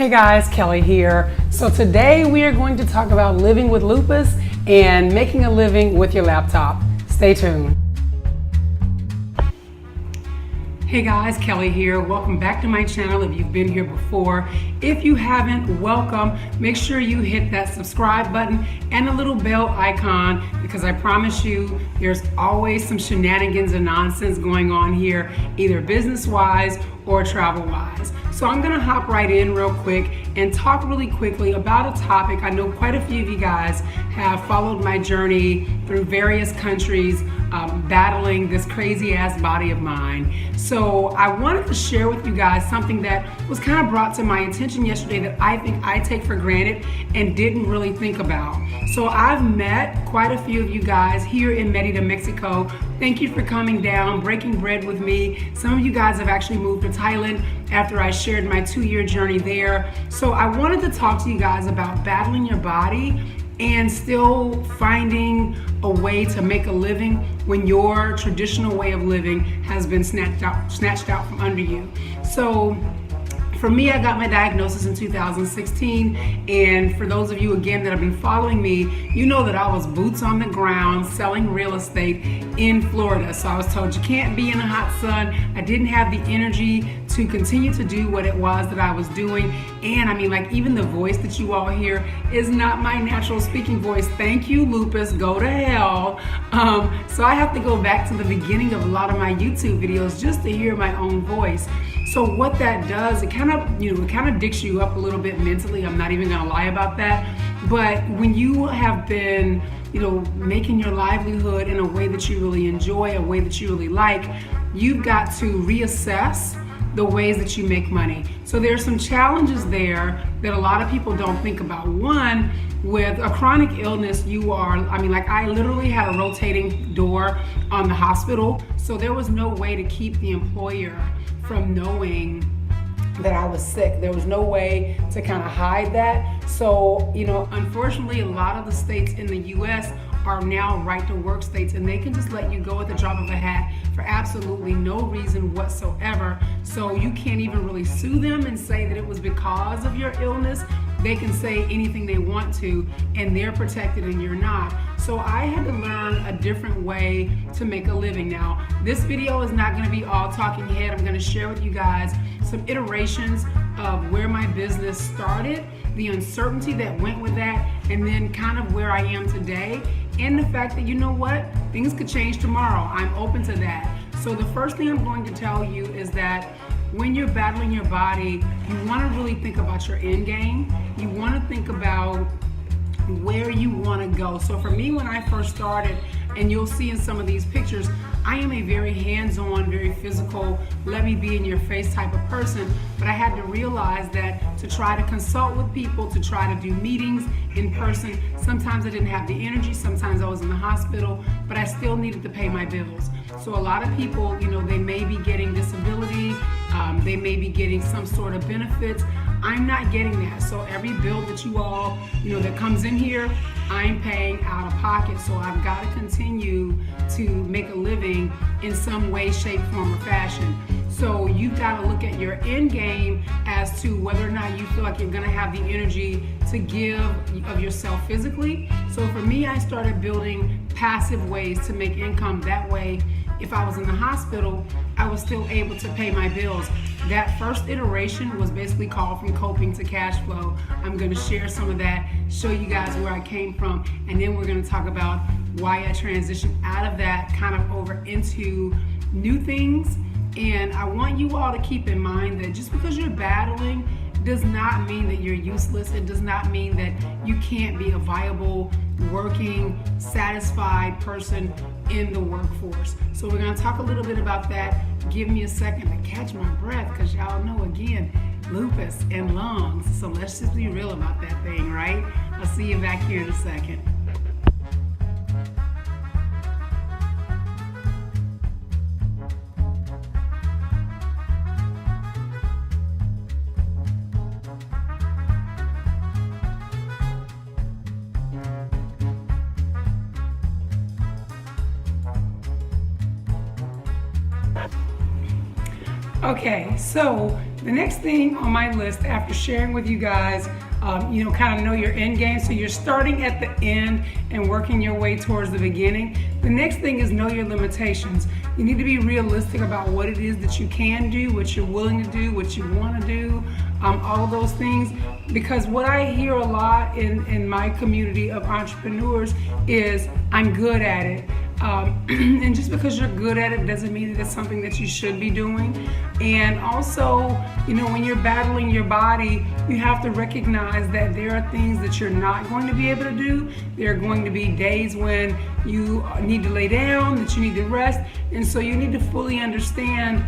Hey guys, Kelly here. So today we are going to talk about living with lupus and making a living with your laptop. Stay tuned. Hey guys, Kelly here. Welcome back to my channel if you've been here before. If you haven't, welcome. Make sure you hit that subscribe button and the little bell icon because I promise you there's always some shenanigans and nonsense going on here, either business-wise or travel-wise. So I'm gonna hop right in real quick and talk really quickly about a topic. I know quite a few of you guys have followed my journey through various countries, battling this crazy ass body of mine. So I wanted to share with you guys something that was kind of brought to my attention yesterday that I think I take for granted and didn't really think about. So I've met quite a few of you guys here in Mérida, Mexico. Thank you for coming down, breaking bread with me. Some of you guys have actually moved to Thailand after I shared my 2-year journey there. So I wanted to talk to you guys about battling your body and still finding a way to make a living when your traditional way of living has been snatched out from under you. So for me, I got my diagnosis in 2016, and for those of you again that have been following me, you know that I was boots on the ground selling real estate in Florida. So I was told you can't be in the hot sun. I didn't have the energy to continue to do what it was that I was doing. And I mean, like, even the voice that you all hear is not my natural speaking voice. Thank you, Lupus, go to hell. So I have to go back to the beginning of a lot of my YouTube videos just to hear my own voice. So what that does, it kind of dicks you up a little bit mentally. I'm not even gonna lie about that. But when you have been, making your livelihood in a way that you really enjoy, a way that you really like, you've got to reassess the ways that you make money. So there's some challenges there that a lot of people don't think about. One, with a chronic illness, I literally had a rotating door on the hospital. So there was no way to keep the employer from knowing that I was sick. There was no way to kind of hide that. So, unfortunately, a lot of the states in the US are now right to work states, and they can just let you go at the drop of a hat for absolutely no reason whatsoever. So you can't even really sue them and say that it was because of your illness. They can say anything they want to, and they're protected and you're not. So I had to learn a different way to make a living. Now, this video is not gonna be all talking head. I'm gonna share with you guys some iterations of where my business started, the uncertainty that went with that, and then kind of where I am today, and the fact that, things could change tomorrow. I'm open to that. So the first thing I'm going to tell you is that when you're battling your body, you want to really think about your end game. You want to think about where you want to go. So for me, when I first started, and you'll see in some of these pictures, I am a very hands-on, very physical, let me be in your face type of person. But I had to realize that to try to consult with people, to try to do meetings in person, sometimes I didn't have the energy, sometimes I was in the hospital, but I still needed to pay my bills. So a lot of people, they may be getting disability, they may be getting some sort of benefits. I'm not getting that. So every bill that you all, that comes in here, I'm paying out of pocket. So I've got to continue to make a living in some way, shape, form, or fashion. So you've got to look at your end game as to whether or not you feel like you're going to have the energy to give of yourself physically. So for me, I started building passive ways to make income. That way, if I was in the hospital, I was still able to pay my bills. That first iteration was basically called From Coping to Cash Flow. I'm going to share some of that, show you guys where I came from, and then we're going to talk about why I transitioned out of that kind of over into new things. And I want you all to keep in mind that just because you're battling does not mean that you're useless. It does not mean that you can't be a viable, working, satisfied person in the workforce. So we're going to talk a little bit about that. Give me a second to catch my breath, because y'all know, again, lupus and lungs. So let's just be real about that thing, right? I'll see you back here in a second. Okay, so The next thing on my list after sharing with you guys, kind of know your end game. So you're starting at the end and working your way towards the beginning. The next thing is know your limitations. You need to be realistic about what it is that you can do, what you're willing to do, what you want to do, all of those things. Because what I hear a lot in my community of entrepreneurs is, I'm good at it. And just because you're good at it doesn't mean that it's something that you should be doing. And also, when you're battling your body, you have to recognize that there are things that you're not going to be able to do. There are going to be days when you need to lay down, that you need to rest. And so you need to fully understand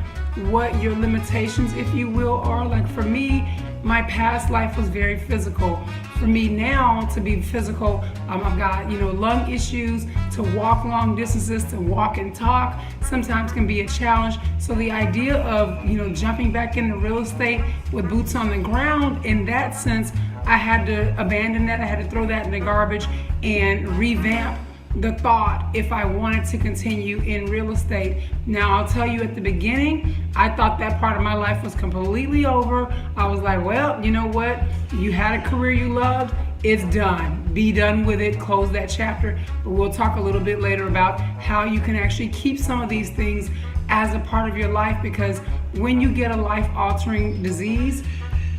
what your limitations, if you will, are. Like for me, my past life was very physical. For me now to be physical, I've got lung issues. To walk long distances, to walk and talk, sometimes can be a challenge. So the idea of jumping back into real estate with boots on the ground, in that sense, I had to abandon that. I had to throw that in the garbage and revamp the thought if I wanted to continue in real estate. Now, I'll tell you, at the beginning, I thought that part of my life was completely over. I was like, well, you know what? You had a career you loved. It's done. Be done with it. Close that chapter. But we'll talk a little bit later about how you can actually keep some of these things as a part of your life, because when you get a life-altering disease,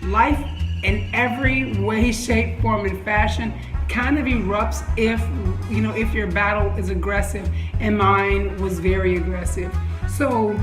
life in every way, shape, form, and fashion kind of erupts if your battle is aggressive, and mine was very aggressive. So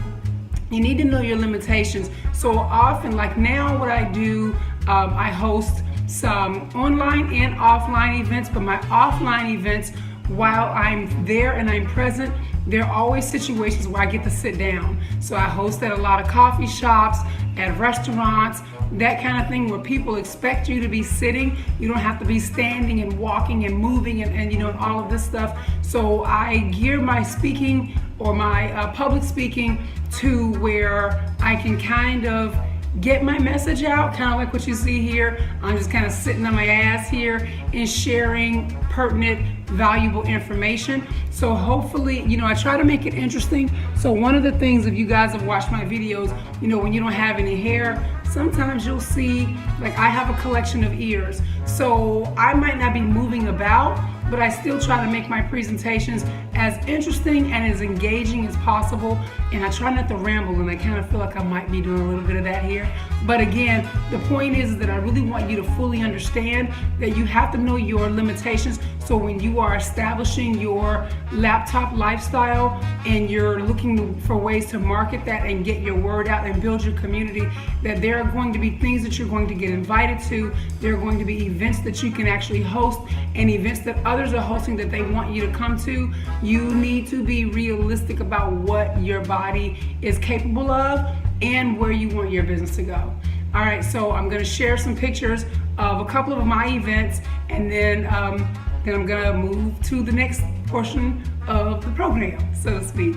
you need to know your limitations. So often, like now, what I do, I host some online and offline events, but my offline events, while I'm there and I'm present, there are always situations where I get to sit down. So I host at a lot of coffee shops, at restaurants, that kind of thing, where people expect you to be sitting. You don't have to be standing and walking and moving and all of this stuff. So I gear my speaking or my public speaking to where I can kind of get my message out, kind of like what you see here. I'm just kind of sitting on my ass here and sharing pertinent, valuable information. So hopefully, I try to make it interesting. So one of the things, if you guys have watched my videos, when you don't have any hair, sometimes you'll see, like I have a collection of ears. So I might not be moving about, but I still try to make my presentations as interesting and as engaging as possible. And I try not to ramble, and I kind of feel like I might be doing a little bit of that here. But again, the point is that I really want you to fully understand that you have to know your limitations. So when you are establishing your laptop lifestyle and you're looking for ways to market that and get your word out and build your community, that there are going to be things that you're going to get invited to. There are going to be events that you can actually host, and events that others are hosting that they want you to come to. You need to be realistic about what your body is capable of and where you want your business to go. All right, so I'm going to share some pictures of a couple of my events, and then I'm going to move to the next portion of the program, so to speak.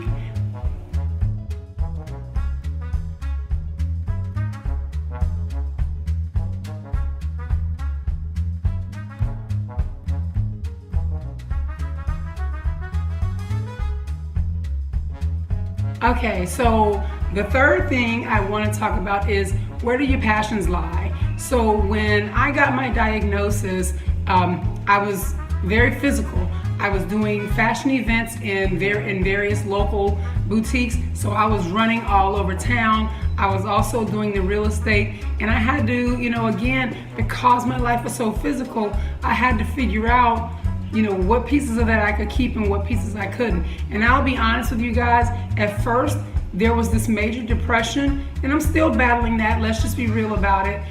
Okay, so the third thing I want to talk about is, where do your passions lie? So when I got my diagnosis, I was very physical. I was doing fashion events in various local boutiques, so I was running all over town. I was also doing the real estate, and I had to, again, because my life was so physical, I had to figure out what pieces of that I could keep and what pieces I couldn't. And I'll be honest with you guys, at first there was this major depression, and I'm still battling that, let's just be real about it,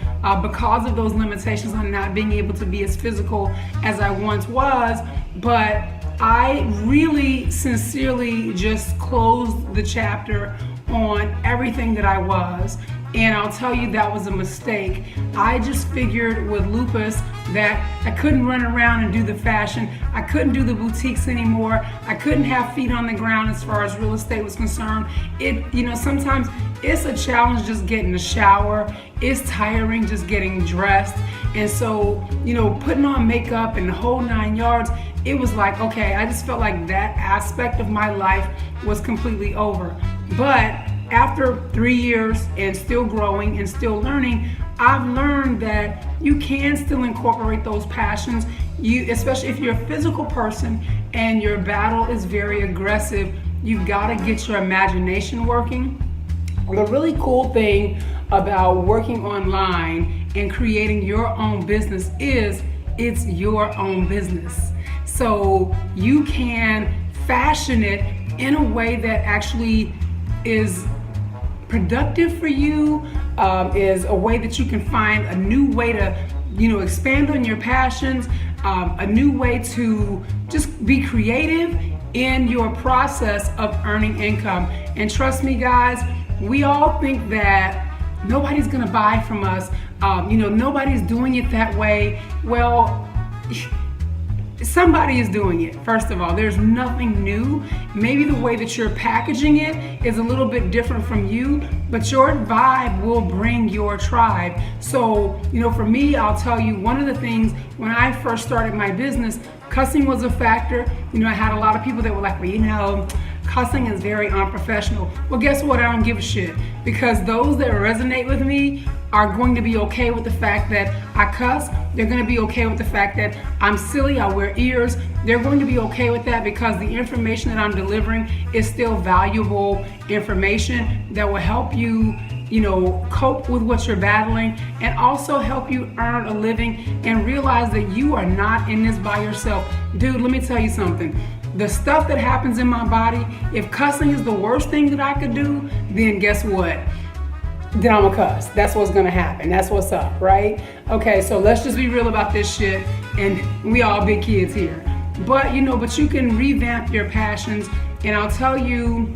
because of those limitations on not being able to be as physical as I once was. But I really sincerely just closed the chapter on everything that I was. And I'll tell you, that was a mistake. I just figured with lupus that I couldn't run around and do the fashion. I couldn't do the boutiques anymore. I couldn't have feet on the ground as far as real estate was concerned. Sometimes it's a challenge just getting a shower. It's tiring just getting dressed. And so, putting on makeup and the whole 9 yards, it was like, okay, I just felt like that aspect of my life was completely over. But after 3 years and still growing and still learning, I've learned that you can still incorporate those passions. Especially if you're a physical person and your battle is very aggressive, you've got to get your imagination working. The really cool thing about working online and creating your own business is it's your own business. So you can fashion it in a way that actually is productive for you, is a way that you can find a new way to expand on your passions, a new way to just be creative in your process of earning income. And trust me guys, we all think that nobody's gonna buy from us, nobody's doing it that way. Well, somebody is doing it. First of all, there's nothing new. Maybe the way that you're packaging it is a little bit different from you, but your vibe will bring your tribe. So, for me, I'll tell you, one of the things when I first started my business, cussing was a factor. I had a lot of people that were like, well, cussing is very unprofessional. Well, guess what? I don't give a shit, because those that resonate with me are going to be okay with the fact that I cuss. They're going to be okay with the fact that I'm silly, I wear ears. They're going to be okay with that because the information that I'm delivering is still valuable information that will help you, cope with what you're battling, and also help you earn a living and realize that you are not in this by yourself. Dude, let me tell you something. The stuff that happens in my body, if cussing is the worst thing that I could do, then guess what? Then I'm a cuss. That's what's gonna happen. That's what's up, right? Okay, so let's just be real about this shit, and we all big kids here. But you can revamp your passions, and I'll tell you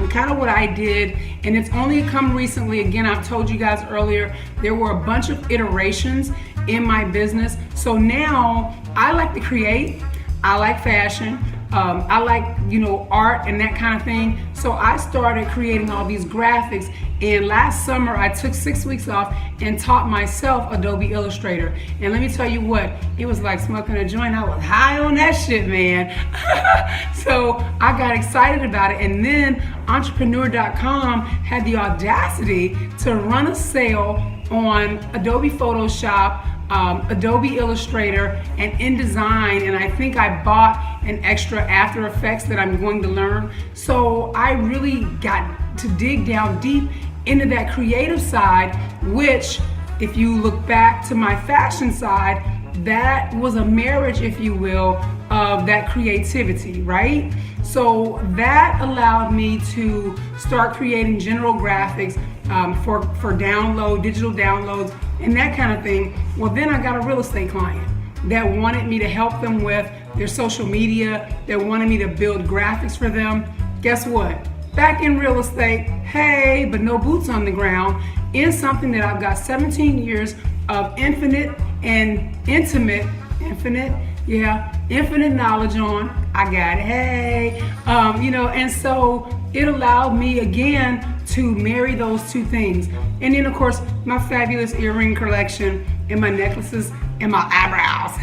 kind of what I did, and it's only come recently. Again, I've told you guys earlier, there were a bunch of iterations in my business. So now I like to create, I like fashion, I like, art and that kind of thing. So I started creating all these graphics. And last summer, I took 6 weeks off and taught myself Adobe Illustrator. And let me tell you what, it was like smoking a joint. I was high on that shit, man. So I got excited about it. And then Entrepreneur.com had the audacity to run a sale on Adobe Photoshop, Adobe Illustrator, and InDesign, and I think I bought an extra After Effects that I'm going to learn. So I really got to dig down deep into that creative side, which, if you look back to my fashion side, that was a marriage, if you will, of that creativity, right? So that allowed me to start creating general graphics for download, digital downloads, and that kind of thing. Well, then I got a real estate client that wanted me to help them with their social media, that wanted me to build graphics for them. Guess what? Back in real estate, hey, but no boots on the ground, in something that I've got 17 years of infinite knowledge on. I got it, hey, and so it allowed me again to marry those two things. And then of course, my fabulous earring collection and my necklaces and my eyebrows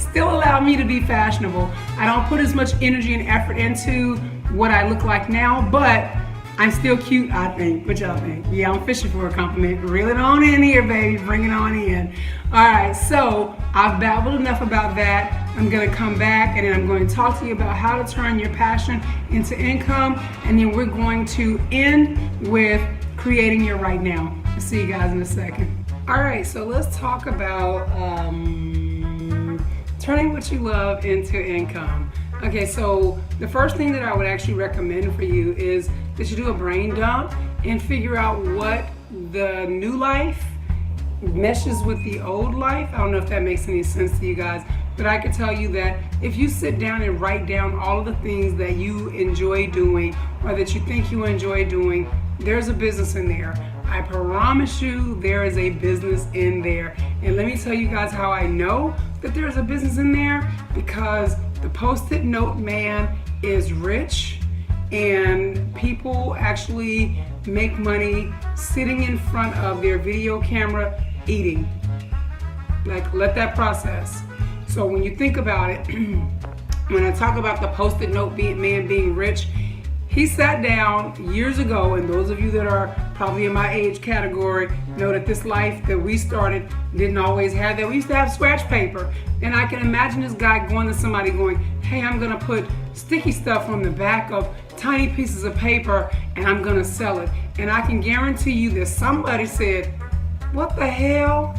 still allow me to be fashionable. I don't put as much energy and effort into what I look like now, but I'm still cute, I think. What y'all think? Yeah, I'm fishing for a compliment. Reel it on in here, baby. Bring it on in. All right, so I've babbled enough about that. I'm gonna come back and then I'm going to talk to you about how to turn your passion into income, and then we're going to end with creating your right now. I'll see you guys in a second. All right, so let's talk about turning what you love into income. Okay, so the first thing that I would actually recommend for you is that you do a brain dump and figure out what the new life meshes with the old life. I don't know if that makes any sense to you guys, but I can tell you that if you sit down and write down all of the things that you enjoy doing or that you think you enjoy doing, there's a business in there. I promise you there is a business in there. And let me tell you guys how I know that there's a business in there, because the Post-it note man is rich, and people actually make money sitting in front of their video camera eating. Like, let that process. So when you think about it, when I talk about the Post-it note man being rich, He sat down years ago, and those of you that are probably in my age category know that this life that we started didn't always have that. We used to have scratch paper, and I can imagine this guy going to somebody going, hey, I'm gonna put sticky stuff on the back of tiny pieces of paper and I'm gonna sell it. And I can guarantee you that somebody said, what the hell?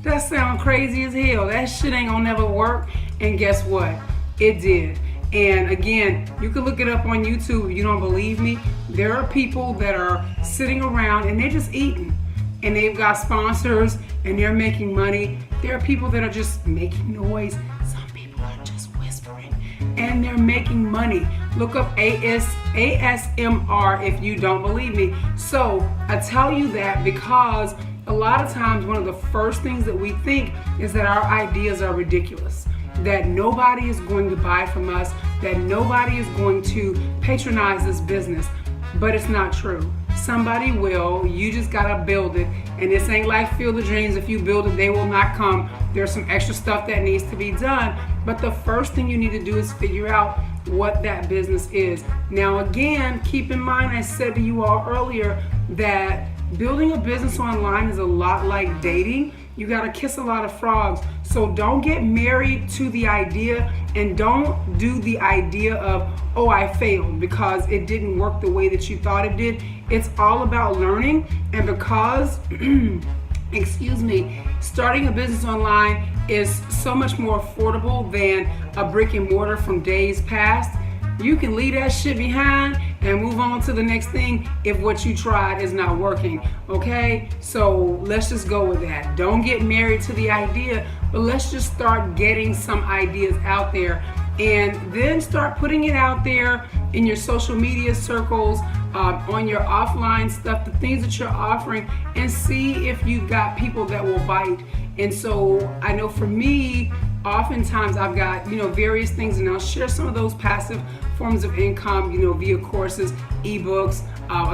That sounds crazy as hell. That shit ain't gonna never work. And guess what? It did. And again, you can look it up on YouTube if you don't believe me. There are people that are sitting around and they're just eating. And they've got sponsors and they're making money. There are people that are just making noise. Some people are just whispering and they're making money. Look up ASMR if you don't believe me. So I tell you that because a lot of times one of the first things that we think is that our ideas are ridiculous, that nobody is going to buy from us, that nobody is going to patronize this business. But it's not true. Somebody will. You just gotta build it. And this ain't like Field of Dreams. If you build it, they will not come. There's some extra stuff that needs to be done. But the first thing you need to do is figure out what that business is. Now again, keep in mind, I said to you all earlier that building a business online is a lot like dating. You gotta kiss a lot of frogs. So don't get married to the idea, and don't do the idea of, oh, I failed because it didn't work the way that you thought it did. It's all about learning, and because, excuse me, starting a business online is so much more affordable than a brick and mortar from days past. You can leave that shit behind and move on to the next thing if what you tried is not working, okay? So let's just go with that. Don't get married to the idea, but let's just start getting some ideas out there and then start putting it out there in your social media circles, on your offline stuff, the things that you're offering, and see if you've got people that will bite. And so I know for me, oftentimes I've got, various things, and I'll share some of those passive forms of income, via courses, ebooks,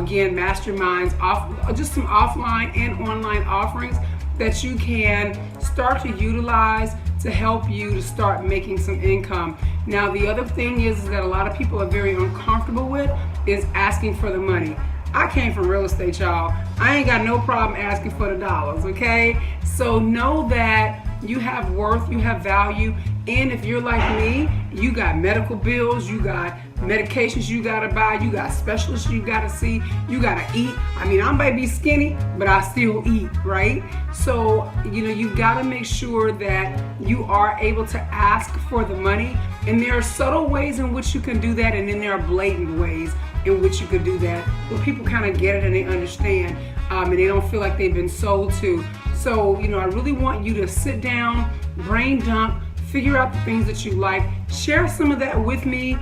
again, masterminds, just some offline and online offerings that you can start to utilize to help you to start making some income. Now, the other thing is that a lot of people are very uncomfortable with is asking for the money. I came from real estate, y'all. I ain't got no problem asking for the dollars, okay? So know that you have worth, you have value, and if you're like me, you got medical bills, you got medications you gotta buy, you got specialists you gotta see, you gotta eat. I mean, I might be skinny, but I still eat, right? So, you gotta make sure that you are able to ask for the money, and there are subtle ways in which you can do that, and then there are blatant ways in which you could do that, where people kind of get it and they understand, and they don't feel like they've been sold to. So, I really want you to sit down, brain dump, figure out the things that you like, share some of that with me.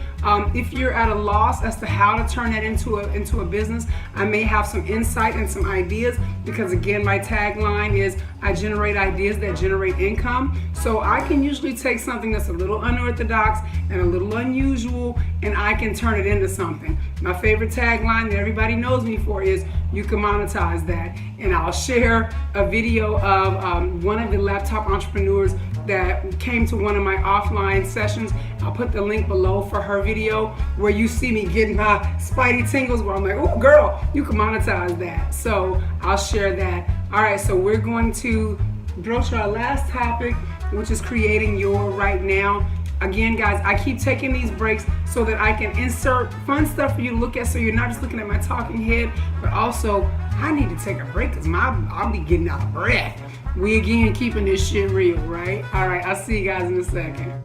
If you're at a loss as to how to turn that into a business, I may have some insight and some ideas, because again, my tagline is I generate ideas that generate income. So I can usually take something that's a little unorthodox and a little unusual, and I can turn it into something. My favorite tagline that everybody knows me for is you can monetize that. And I'll share a video of one of the laptop entrepreneurs that came to one of my offline sessions. I'll put the link below for her video where you see me getting my spidey tingles, where I'm like, oh girl, you can monetize that. So I'll share that. All right, so we're going to broach our last topic, which is creating your right now. Again, guys, I keep taking these breaks so that I can insert fun stuff for you to look at, so you're not just looking at my talking head, but also I need to take a break because I'll be getting out of breath. We again keeping this shit real, right? All right, I'll see you guys in a second.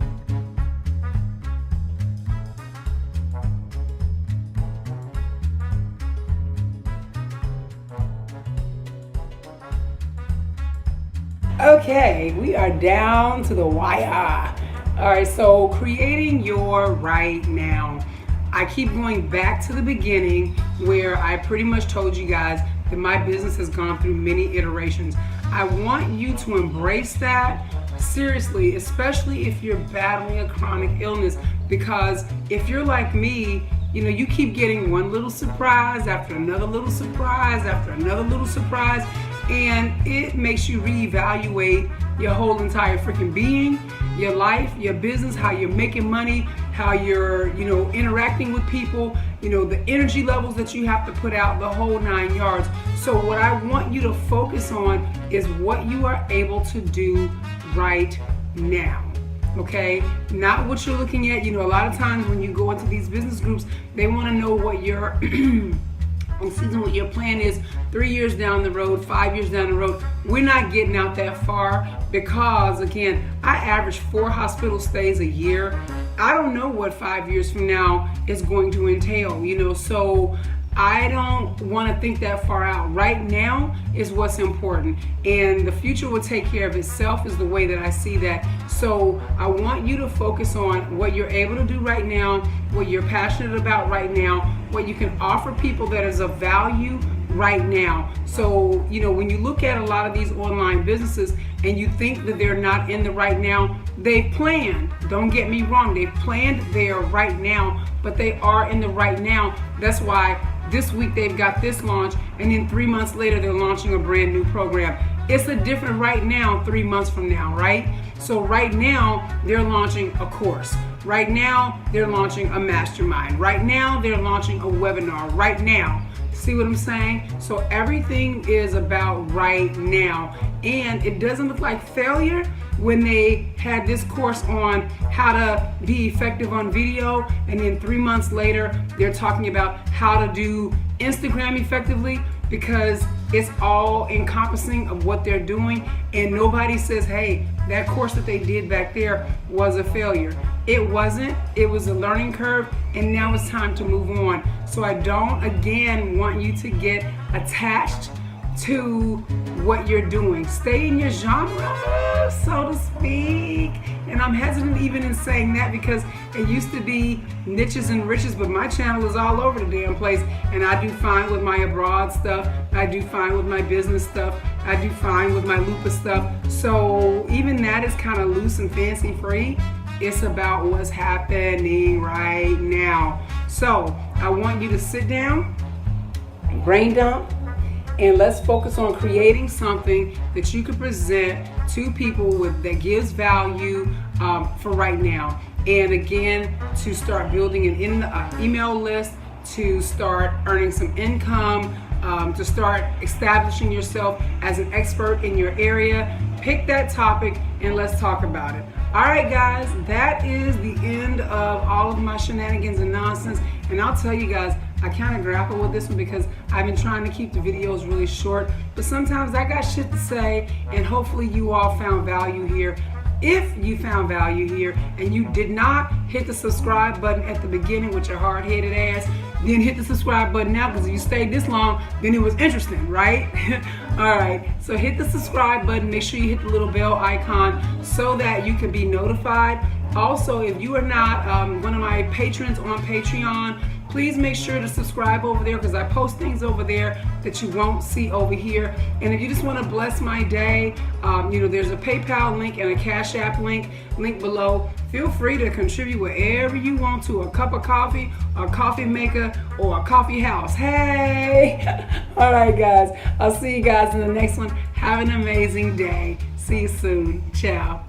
Okay, we are down to the wire. All right, so creating your right now. I keep going back to the beginning where I pretty much told you guys that my business has gone through many iterations. I want you to embrace that seriously, especially if you're battling a chronic illness, because if you're like me, you keep getting one little surprise after another little surprise after another little surprise, and it makes you reevaluate your whole entire freaking being, your life, your business, how you're making money, how you're, interacting with people, the energy levels that you have to put out, the whole 9 yards. So what I want you to focus on is what you are able to do right now. Okay, not what you're looking at. A lot of times when you go into these business groups, they want to know what your what your plan is 3 years down the road, 5 years down the road. We're not getting out that far because, again, I average 4 hospital stays a year. I don't know what 5 years from now is going to entail, so I don't want to think that far out. Right now is what's important, and the future will take care of itself is the way that I see that. So I want you to focus on what you're able to do right now, what you're passionate about right now, what you can offer people that is of value right now. So, when you look at a lot of these online businesses and you think that they're not in the right now, they've planned. Don't get me wrong, they've planned their right now, but they are in the right now. That's why this week they've got this launch, and then 3 months later they're launching a brand new program. It's a different right now 3 months from now, right? So right now they're launching a course. Right now they're launching a mastermind. Right now they're launching a webinar. Right now. See what I'm saying? So everything is about right now. And it doesn't look like failure when they had this course on how to be effective on video, and then 3 months later they're talking about how to do Instagram effectively, because it's all encompassing of what they're doing, and nobody says, hey, that course that they did back there was a failure. It wasn't. It was a learning curve, and now it's time to move on. So I don't, again, want you to get attached to what you're doing. Stay in your genre, so to speak. And I'm hesitant even in saying that because it used to be niches and riches, but my channel is all over the damn place. And I do fine with my abroad stuff. I do fine with my business stuff. I do fine with my Lupus stuff. So even that is kind of loose and fancy free. It's about what's happening right now. So I want you to sit down, brain dump, and let's focus on creating something that you can present to people that gives value for right now. And again, to start building an email list, to start earning some income, to start establishing yourself as an expert in your area. Pick that topic and let's talk about it. All right, guys, that is the end of all of my shenanigans and nonsense. And I'll tell you guys, I kind of grapple with this one because I've been trying to keep the videos really short, but sometimes I got shit to say, and hopefully you all found value here. If you found value here and you did not hit the subscribe button at the beginning with your hard-headed ass, then hit the subscribe button now, because if you stayed this long, then it was interesting, right? All right, so hit the subscribe button. Make sure you hit the little bell icon so that you can be notified. Also, if you are not one of my patrons on Patreon, please make sure to subscribe over there, because I post things over there that you won't see over here. And if you just want to bless my day, there's a PayPal link and a CashApp link below. Feel free to contribute wherever you want to, a cup of coffee, a coffee maker, or a coffee house. Hey! All right, guys. I'll see you guys in the next one. Have an amazing day. See you soon. Ciao.